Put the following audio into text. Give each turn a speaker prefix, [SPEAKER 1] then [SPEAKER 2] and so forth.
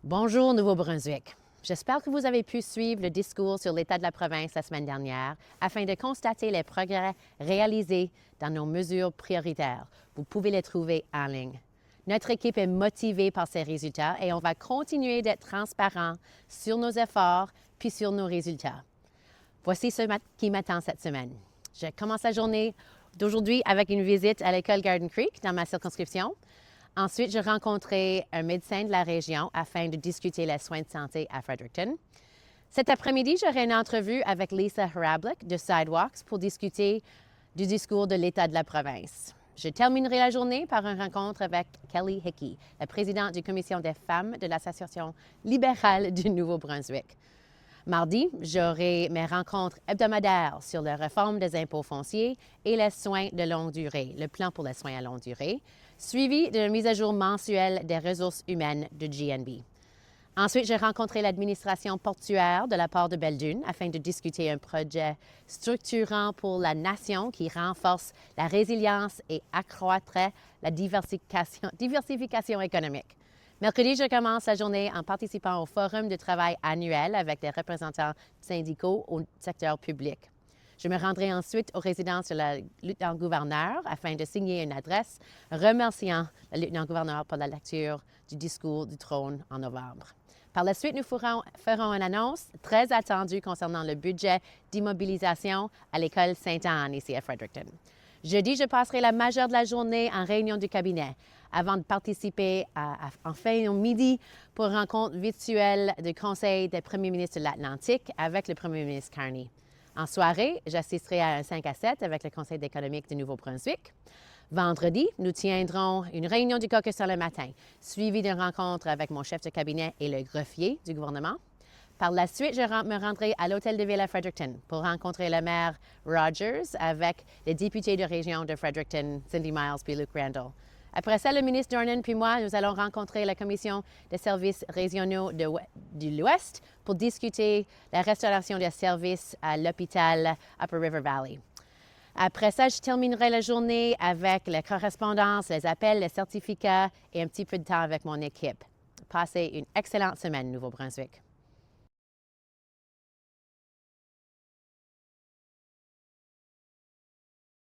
[SPEAKER 1] Bonjour Nouveau-Brunswick. J'espère que vous avez pu suivre le discours sur l'état de la province la semaine dernière afin de constater les progrès réalisés dans nos mesures prioritaires. Vous pouvez les trouver en ligne. Notre équipe est motivée par ces résultats et on va continuer d'être transparent sur nos efforts puis sur nos résultats. Voici ce qui m'attend cette semaine. Je commence la journée d'aujourd'hui avec une visite à l'école Garden Creek dans ma circonscription. Ensuite, je rencontrai un médecin de la région afin de discuter les soins de santé à Fredericton. Cet après-midi, j'aurai une entrevue avec Lisa Hrablick de Sidewalks pour discuter du discours de l'État de la province. Je terminerai la journée par une rencontre avec Kelly Hickey, la présidente de la Commission des femmes de l'Association libérale du Nouveau-Brunswick. Mardi, j'aurai mes rencontres hebdomadaires sur la réforme des impôts fonciers et les soins de longue durée, le plan pour les soins à longue durée, suivi de la mise à jour mensuelle des ressources humaines de GNB. Ensuite, j'ai rencontré l'administration portuaire de la part de Belledune afin de discuter un projet structurant pour la nation qui renforce la résilience et accroîtrait la diversification économique. Mercredi, je commence la journée en participant au forum de travail annuel avec des représentants syndicaux au secteur public. Je me rendrai ensuite aux résidences de la lieutenant-gouverneur afin de signer une adresse remerciant le lieutenant-gouverneur pour la lecture du discours du trône en novembre. Par la suite, nous ferons une annonce très attendue concernant le budget d'immobilisation à l'école Sainte-Anne ici à Fredericton. Jeudi, je passerai la majeure de la journée en réunion du cabinet avant de participer en fin au midi pour une rencontre virtuelle du Conseil des premiers ministres de l'Atlantique avec le premier ministre Carney. En soirée, j'assisterai à un 5 à 7 avec le Conseil économique du Nouveau-Brunswick. Vendredi, nous tiendrons une réunion du caucus le matin, suivie d'une rencontre avec mon chef de cabinet et le greffier du gouvernement. Par la suite, je me rendrai à l'hôtel de ville à Fredericton pour rencontrer le maire Rogers avec les députés de région de Fredericton, Cindy Miles puis Luke Randall. Après ça, le ministre Dornan puis moi, nous allons rencontrer la commission des services régionaux de l'Ouest pour discuter la restauration des services à l'hôpital Upper River Valley. Après ça, je terminerai la journée avec les correspondances, les appels, les certificats et un petit peu de temps avec mon équipe. Passez une excellente semaine, Nouveau-Brunswick.